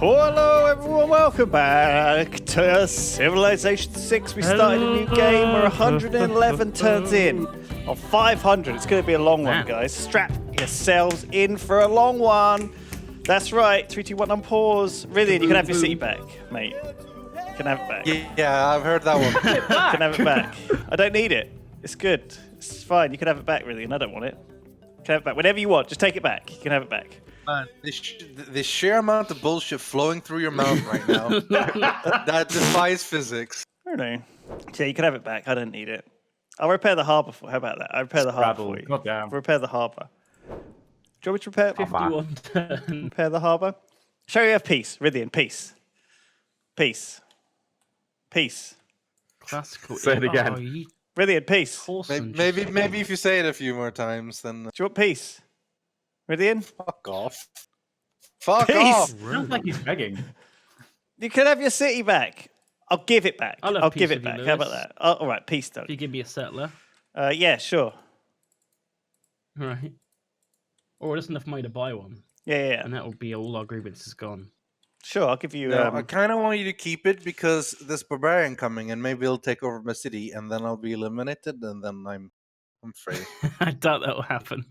Hello everyone, welcome back to Civilization 6. We started a new game, we're 111 turns in of 500. It's going to be a long one, guys. Strap yourselves in for a long one. That's right, 3, 2, 1, unpause. Rythian, you can have your city back, mate. You can have it back. Yeah, I've heard that one. You can have it back. I don't need it. It's good. It's fine. You can have it back, Rythian. I don't want it. You can have it back. Whenever you want, just take it back. You can have it back. Man, the sheer amount of bullshit flowing through your mouth right now, that defies physics. I don't know. Yeah, you can have it back. I don't need it. I'll repair the harbour for you. How about that? I'll repair the harbour for you. God damn. Repair the harbour. Do you want me to repair 51 turn. repair the harbour? Show you have peace. Rythian, peace. Peace. Peace. Classical. Say it again. Oh, you Rythian, peace. Do Torsen Maybe if you say it a few more times, then you want peace? Rythian? fuck off. Fuck Peace. off. Sounds like he's begging. You can have your city back. I'll give it back. I'll have I'll peace give it with you, back. How about Lewis. that? Oh, all right, peace, Doug. If you give me a settler, Yeah, sure. right? Or just enough money to buy one, Yeah. and that will be all our grievances gone. Sure, I'll give you. No, I kind of want you to keep it because there's barbarian coming and maybe he'll take over my city and then I'll be eliminated and then I'm free. I doubt that will happen.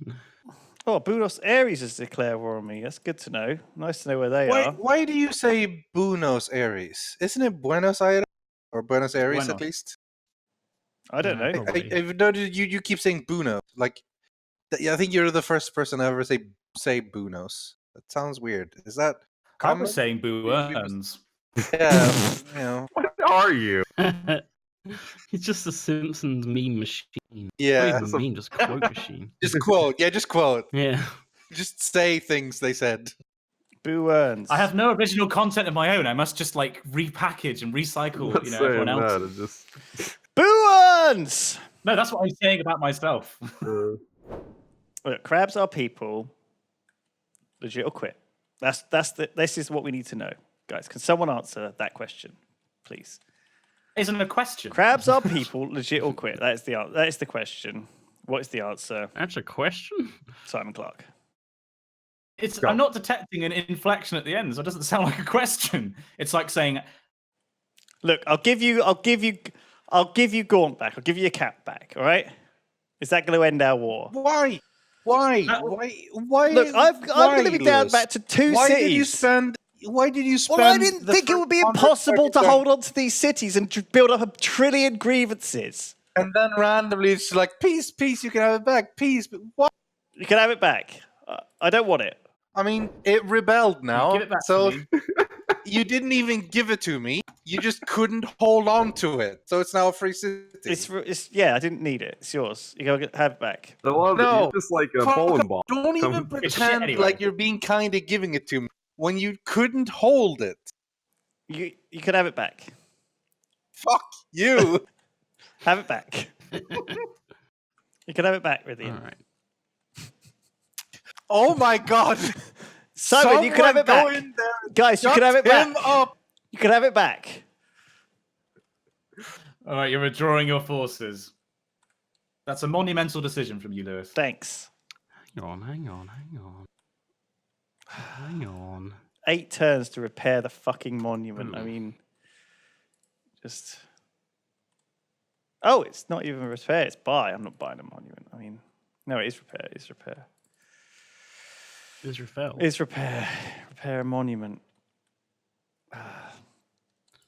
Oh, Buenos Aires has declared war on me. That's good to know. Nice to know where they are. Why do you say Buenos Aires? Isn't it Buenos Aires or Buenos Aires at Buenos. least? I don't know. Probably. I've noticed you keep saying Buenos. Like, I think you're the first person to ever say Buenos. That sounds weird. Is that I common? was saying Boo Earns. Yeah, you know. What are you? He's just a Simpsons meme machine. Yeah. Not even a meme, just quote machine. Just quote. Yeah, just quote. Yeah. Just say things they said. Boo earns. I have no original content of my own. I must just like repackage and recycle, everyone else. Boo earns! No, that's what I'm saying about myself. Look, crabs are people. Legit or quit. This is what we need to know. Guys, can someone answer that question, please? Isn't a question. Crabs are people, legit or quit? That is the question. What is the answer? That's a question. Simon Clark. I'm not detecting an inflection at the end, so it doesn't sound like a question. It's like saying, Look, I'll give you Gaunt back. I'll give you your cap back. All right? Is that going to end our war? Why? Why? Look, I'm going to be down back to 2 Why cities. did you spend? Why did you spend? Well, I didn't think it would be impossible to hold on to these cities and build up a trillion grievances. And then randomly, it's like peace. You can have it back. Peace. But what? You can have it back. I don't want it. I mean, it rebelled now. Give it back so to me. you didn't even give it to me. You just couldn't hold on to it. So it's now a free city. Yeah, I didn't need it. It's yours. You gotta have it back. No, you're just like a fuck bowling up. ball. Don't even Come- pretend anyway. like you're being kind of giving it to me when you couldn't hold it. You can have it back. Fuck you. Have it back. You can have it back, Rythian. All right. Oh my god. Simon, you can have it Someone back. go in there and Guys, you can have it shut him back. up. You can have it back. All right, you're withdrawing your forces. That's a monumental decision from you, Lewis. Thanks. Hang on. 8 turns to repair the fucking monument. I mean, just... Oh, it's not even repair, it's buy. I'm not buying a monument. I mean, no, it is repair. It is repair. Israel. It is repair. Repair a monument.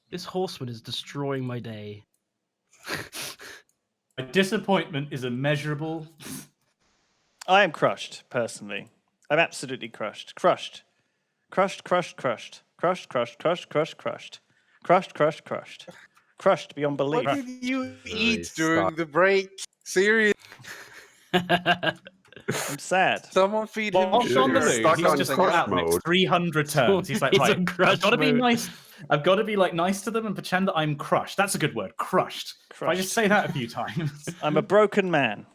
This horseman is destroying my day. My disappointment is immeasurable. I am crushed, personally. I'm absolutely crushed. Crushed. Crushed. Crushed beyond belief. What did you eat Stop. during the break? Seriously, I'm sad. someone feed him. Whilst on the You're move, stuck he's on just crush got out mode. like 300 turns. He's like, He's right, on crush I've got to be mode. nice. I've got to be like nice to them and pretend that I'm crushed. That's a good word, crushed. If I just say that a few times. I'm a broken man.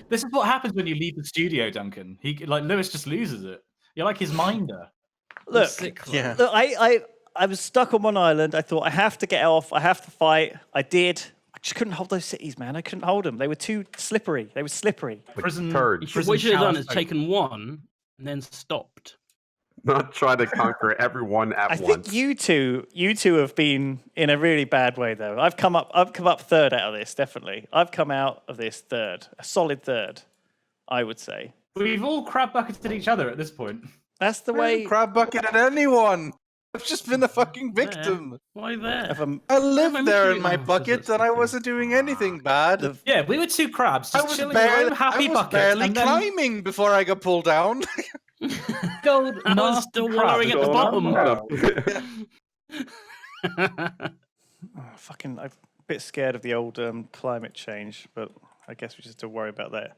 This is what happens when you leave the studio, Duncan. Lewis just loses it. You're like his minder. Look, Yeah. look, I was stuck on one island. I thought I have to get off. I have to fight. I did. I just couldn't hold those cities, man. I couldn't hold them. They were too slippery. They were slippery. Prison. turd. What you should have done is showers- taken one and then stopped. not try to conquer everyone at I once. think you two have been in a really bad way though. I've come up third out of this, definitely. I've come out of this third, a solid third, I would say. We've all crab bucketed each other at this point. That's the I haven't way. crab bucketed anyone. I've just been a fucking victim. Why there? Of a, I lived I'm there literally- in my oh, bucket that's and I okay. wasn't doing anything bad. the, Yeah, we were two crabs I just was chilling in our barely, own happy I was bucket. barely and then climbing before I got pulled down. Gold I was nasty still crab wallowing at the just bottom. fucking, I'm a bit scared of the old climate change, but I guess we just have to worry about that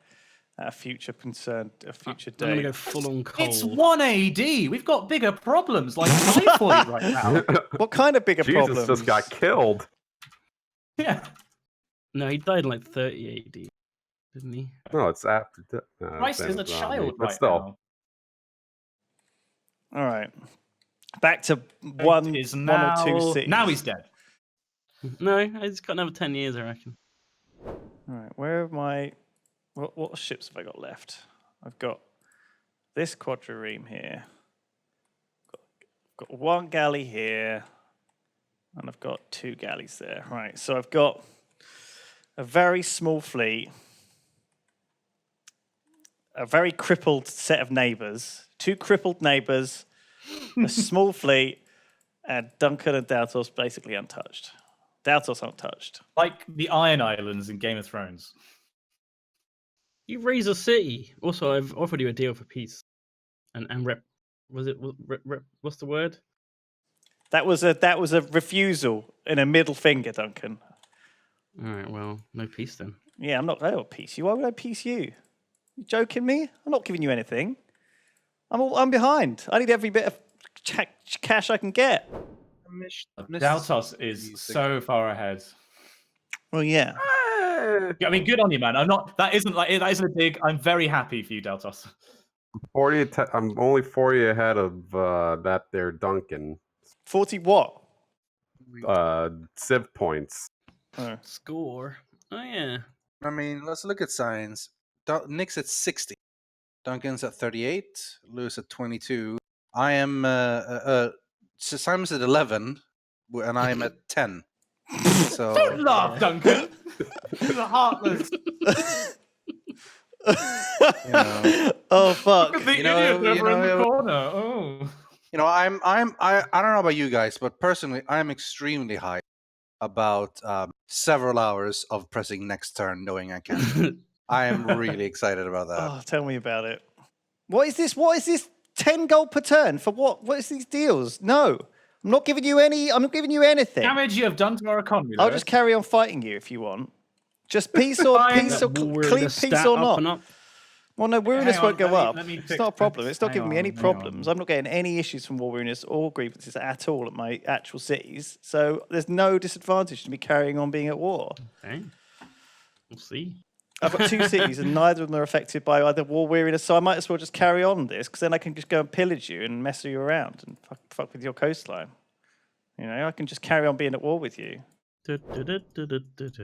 at a future concern, a future I'm gonna day. go full on cold. It's 1 AD. We've got bigger problems like typhoid right now. What kind of bigger Jesus problems? just got killed. Yeah. No, he died in like 30 AD, didn't he? No, it's after. Christ is a child but right still. now. All right, back to one Is or now... two cities. Now he's dead. No, he's got another 10 years, I reckon. All right, where are my? What ships have I got left? I've got this quadrireme here. Got one galley here, and I've got 2 galleys there. Right, so I've got a very small fleet, a very crippled set of neighbours, 2 crippled neighbours, a small fleet, and Duncan and Daltos basically untouched. Daltos untouched. Like the Iron Islands in Game of Thrones. You raise a city. Also, I've offered you a deal for peace. And rep. Was it what's the word? That was a refusal and a middle finger, Duncan. All right, well, no peace then. Yeah, I don't peace you. Why would I peace you? You joking me? I'm not giving you anything. I'm behind. I need every bit of cash I can get. Daltos is so far ahead. Well, yeah. I mean, good on you, man. That isn't a dig. I'm very happy for you, Daltos. 40. I'm only 40 ahead of that there Duncan. 40 what? Civ points. Oh. Score. Oh yeah. I mean, let's look at science. Nick's at 60. Duncan's at 38. Lewis at 22. I am. Simon's at 11, and I am at 10. So Don't laugh, Duncan. You're heartless. Oh fuck! Look at the You know- idiot over you in the know- corner. Oh. you know, I don't know about you guys, but personally, I'm extremely high about several hours of pressing next turn, knowing I can. I am really excited about that. Oh, tell me about it. What is this? What is this? 10 gold per turn for what? What is these deals? No, I'm not giving you any. I'm not giving you anything. Damage you have done to our economy. I'll Lewis. just carry on fighting you if you want. Just peace or Fine. peace or We're clean the peace stat or up not. and up. Well, no, weariness Hang won't on, go let up. me It's fix not a problem. this. It's not Hang giving me on, any hang problems. on. I'm not getting any issues from war weariness or grievances at all at my actual cities. So there's no disadvantage to me carrying on being at war. Okay. We'll see. I've got 2 cities and neither of them are affected by either war weariness, so I might as well just carry on this because then I can just go and pillage you and mess you around and fuck with your coastline. You know, I can just carry on being at war with you. How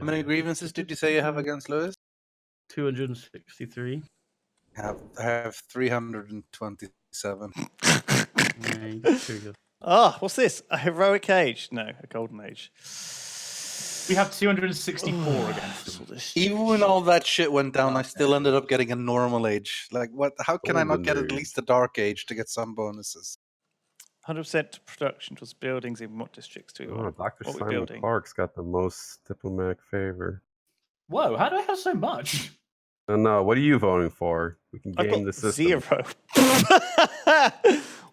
many grievances did you say you have against Lewis? 263. I have 327. Ah, what's this? A heroic age? No, a golden age. We have 264 against them. Even when all that shit went down, I still ended up getting a normal age. Like, what? How can I not Golden get at age. least a dark age to get some bonuses? 100% production towards buildings in what districts do we Oh, want? Dr. What we Simon building? Clark's got the most diplomatic favor. Whoa, how do I have so much? I don't know. What are you voting for? We can I've game got the system. 0.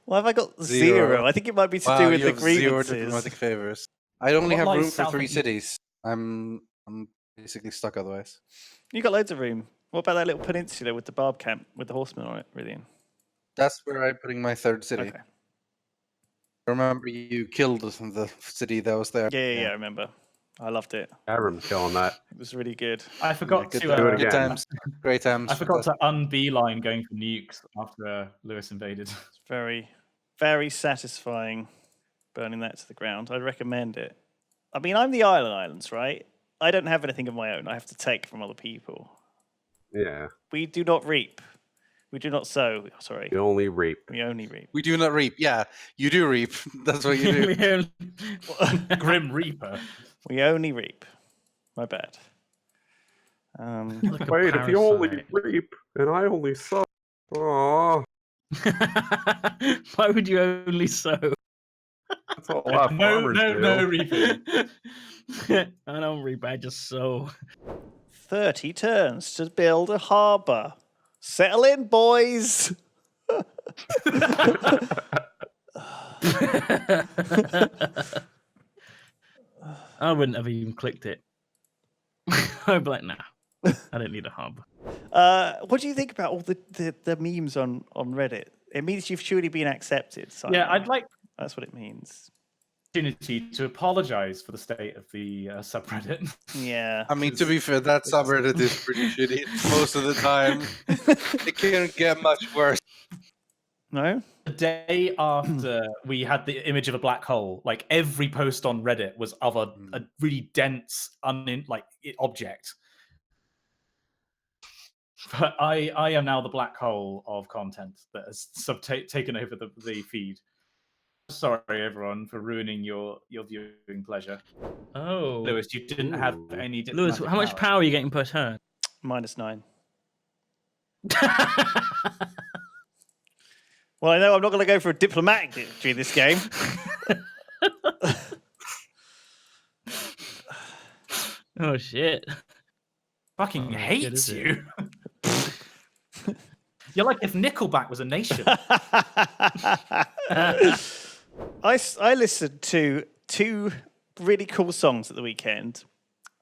Why have I got 0? Zero. I think it might be to Wow, do with you the have 0 grievances. diplomatic favors. I only What have lies room for south 3 of you? cities. I'm basically stuck otherwise. You got loads of room. What about that little peninsula with the barb camp with the horsemen on it, Rythian? That's where I'm putting my 3rd city. Okay. Remember, you killed the city that was there. Yeah, I remember. I loved it. Avram killing that. It was really good. I forgot Good, to. do it good again. times. Great times. I forgot to unbeeline going for nukes after Lewis invaded. It's very, very satisfying burning that to the ground. I'd recommend it. I mean, I'm the Islands, right? I don't have anything of my own. I have to take from other people. Yeah. We do not reap. We do not sow. Sorry. You only reap. We only reap. We do not reap. Yeah, you do reap. That's what you do. Grim Reaper. We only reap. My bad. Like a Wait, if you only parasite. reap and I only sow. Aww. Why would you only sow? That's what a lot of farmers do. No reaping. I don't reap, I just sow. 30 turns to build a harbour. Settle in, boys. I wouldn't have even clicked it. I'd be like, nah, I don't need a hub. What do you think about all the memes on Reddit? It means you've surely been accepted, Simon. Yeah, I'd like That's what it means. opportunity to apologize for the state of the subreddit. Yeah. I mean, to be fair, that subreddit is pretty shitty most of the time. It can't get much worse. No? The day after we had the image of a black hole, like every post on Reddit was of a really dense, object. But I am now the black hole of content that has taken over the feed. Sorry, everyone, for ruining your viewing pleasure. Oh. Lewis, you didn't have any Lewis, diplomatic how much power are you getting per turn? -9. Well, I know I'm not going to go for a diplomatic during this game. Oh, shit. Fucking Oh, hates shit, is you. You're like if Nickelback was a nation. I listened to 2 really cool songs at the weekend.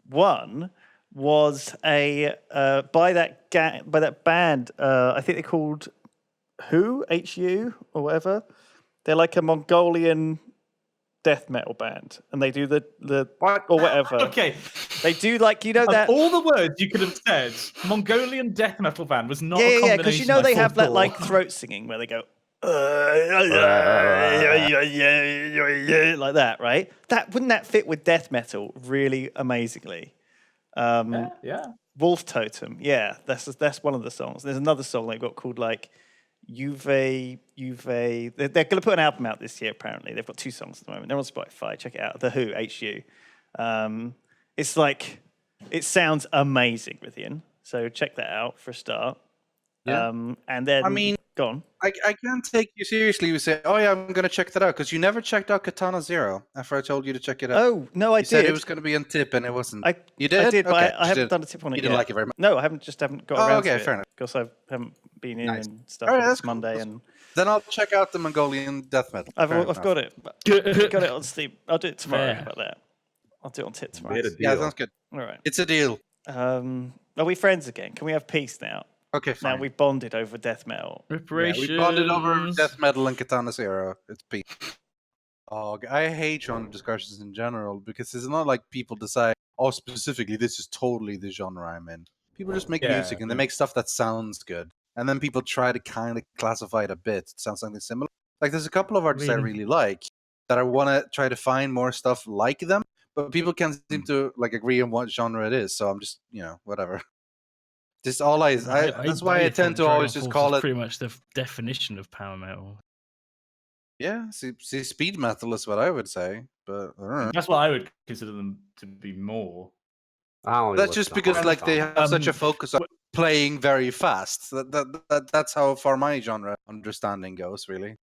One was by that band. I think they're called HU or whatever. They're like a Mongolian death metal band, and they do the or whatever. Okay. They do that. Of all the words you could have said, Mongolian death metal band was not a Yeah, combination. because they have that like throat singing where they go like that, right? Wouldn't that fit with death metal really amazingly? Yeah. Wolf Totem, yeah, that's one of the songs. There's another song they've got called like Juve. They're going to put an album out this year. Apparently, they've got 2 songs at the moment. They're on Spotify. Check it out. The Who, HU. It's like it sounds amazing, Rythian. So check that out for a start. Yeah. And then I mean, go on. I can't take you seriously. You say, "Oh yeah, I'm gonna check that out," because you never checked out Katana Zero after I told you to check it out. Oh no, I you did. said it was going to be on tip, and it wasn't. You did? I did, but okay. I haven't done a tip on it You yet. didn't like it very much. No, I haven't got around to it. fair enough. Because I haven't been in Nice. and stuff. All right, and that's it's cool, Monday, that's and Then I'll check out the Mongolian death metal. I've Fair got enough. it. I've got it on Steam. I'll do it tomorrow. Fair. How about that? I'll do it on tip tomorrow. Made a Yeah, deal. sounds good. All right. It's a deal. Are we friends again? Can we have peace now? Okay, fine. Now we've bonded over death metal. Yeah, Reparations. we bonded over death metal and Katana Zero. It's peace. Oh, I hate genre discussions in general because it's not like people decide, oh, specifically, this is totally the genre I'm in. People just make music and they make stuff that sounds good. And then people try to kind of classify it a bit. It sounds something similar. Like, there's a couple of artists I really like that I want to try to find more stuff like them, but people can't seem to like agree on what genre it is. So I'm just, whatever. Just all that's why I tend to always just call it pretty much the definition of power metal. Yeah, see, speed metal is what I would say, but I don't know. That's what I would consider them to be more. That's just because like they have such a focus on playing very fast. That's how far my genre understanding goes, really.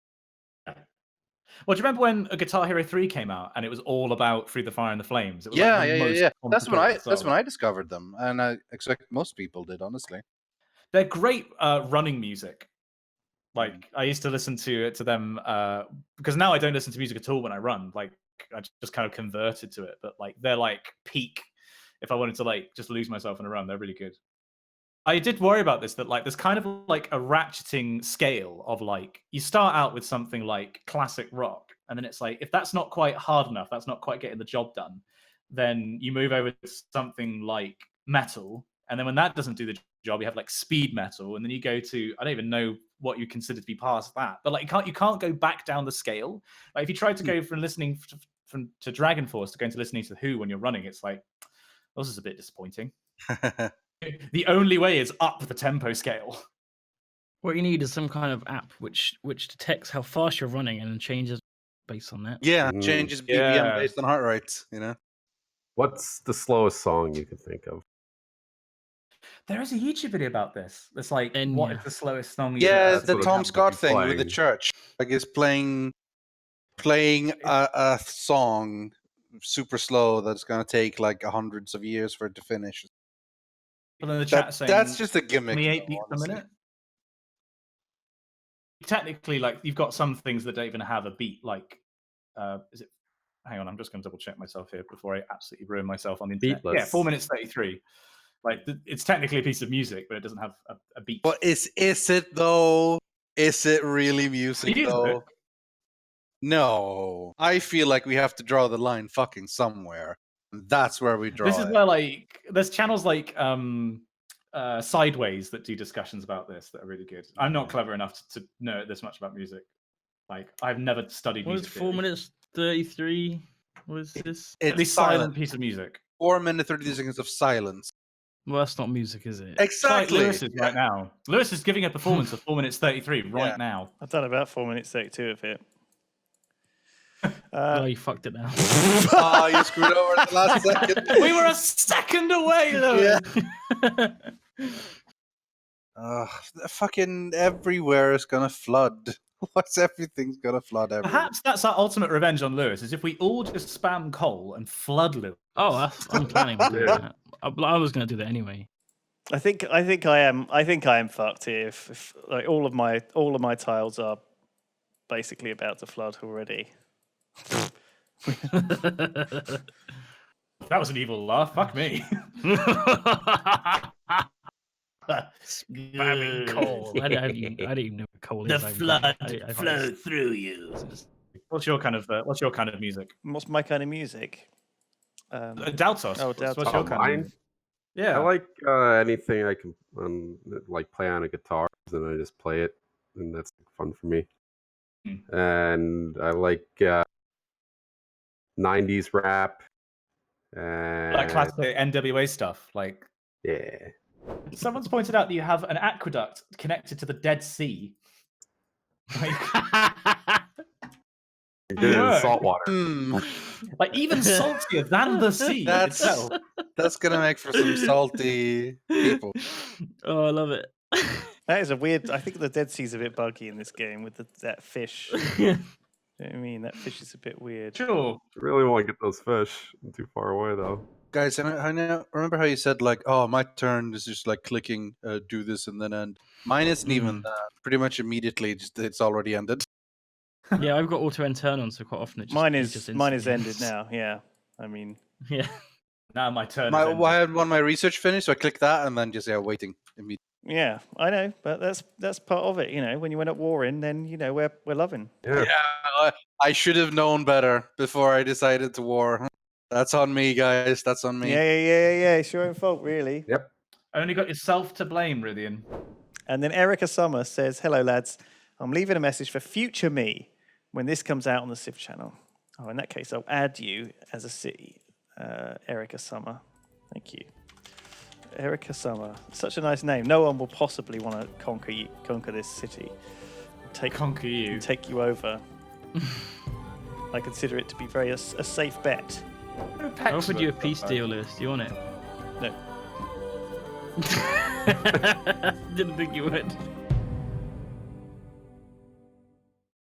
Well, do you remember when a Guitar Hero 3 came out and it was all about Through the Fire and the Flames? It was Yeah. That's when I discovered them, and I expect most people did, honestly. They're great running music. Like I used to listen to them because now I don't listen to music at all when I run. Like I just kind of converted to it, but like they're like peak. If I wanted to like just lose myself in a run, they're really good. I did worry about this, that like there's kind of like a ratcheting scale of like you start out with something like classic rock, and then it's like if that's not quite hard enough, that's not quite getting the job done, then you move over to something like metal, and then when that doesn't do the job, you have like speed metal, and then you go to I don't even know what you consider to be past that, but like you can't go back down the scale. Like if you try to go from listening to Dragon Force to going to listening to Who when you're running, it's like this is a bit disappointing. The only way is up the tempo scale. What you need is some kind of app which detects how fast you're running and then changes based on that. Yeah, Mm. changes BPM Yeah. based on heart rates. You know. What's the slowest song you can think of? There is a YouTube video about this. It's like, Enya. what is the slowest song you've Yeah, ever it's the what heard? it Tom would Scott be thing with the playing. church. Like it's playing a song super slow that's gonna take like hundreds of years for it to finish. People in the chat saying That's just a gimmick. 28 though, beats per honestly. minute. Technically, like you've got some things that don't even have a beat. Like, is it? Hang on, I'm just going to double check myself here before I absolutely ruin myself on the internet. Beatless. Yeah, 4 minutes 33. Like it's technically a piece of music, but it doesn't have a beat. But is it though? Is it really music Music. though? No, I feel like we have to draw the line fucking somewhere. And that's where we draw This is it. where like there's channels like Sideways that do discussions about this that are really good. I'm not clever enough to know this much about music. Like I've never studied What is music. 4 minutes 33? What is this? At least silent piece of music. 4 minutes 30 seconds of silence. Well, that's not music, is it? It's like Exactly. Lewis is right now. Lewis is giving a performance of 4 minutes 33 right Yeah. now. I've done about 4 minutes 32 of it. Oh, you fucked it now. Oh, you screwed over at the last second. We were a second away, Lewis. Fucking everywhere is gonna flood. What's everything's gonna flood everywhere? Perhaps that's our ultimate revenge on Lewis, is if we all just spam coal and flood Lewis. Oh, I'm planning on doing Yeah. that. I was going to do that anyway. I think I am fucked here. If like all of my tiles are basically about to flood already. That was an evil laugh. Fuck me. Spamming coal. I didn't even know what coal is. I flowed through you. What's your kind of music? What's my kind of music? Daltos. Oh, What's Daltos. your kind Mine? of Yeah. I like anything I can like play on a guitar, and I just play it, and that's fun for me. And I like 90s rap. And like classic NWA stuff. Like yeah. someone's pointed out that you have an aqueduct connected to the Dead Sea. Like, You did it in Word. salt water. like even saltier than the sea itself. That's gonna make for some salty people. Oh, I love it. That is a weird. I think the Dead Sea's a bit buggy in this game with that fish. You know what I mean? That fish is a bit weird. Sure. I really want to get those fish. I'm too far away though. Guys, I know. Remember how you said like, "Oh, my turn is just like clicking, do this and then end." Mine isn't even that. Pretty much immediately, just it's already ended. Yeah, I've got auto end turn on, so quite often it just Mine it is just ended instantly- now. Yeah, I mean, Yeah. Now my turn. I is ended. had my research finished, so I click that and then just waiting immediately. yeah, I know, but that's part of it. You know, when you went at warring, then you know we're loving. Yeah. I should have known better before I decided to war. That's on me, guys. That's on me. Yeah. It's your own fault, really. Yep. Only got yourself to blame, Rythian. And then Erica Summer says, "Hello, lads. I'm leaving a message for future me when this comes out on the Civ channel. Oh, in that case, I'll add you as a city, Erica Summer. Thank you, Erica Summer. Such a nice name. No one will possibly want to conquer this city. Conquer you. Take you over. I consider it to be a safe bet. I offered you a peace deal, Lewis. Do you want it? No. Didn't think you would.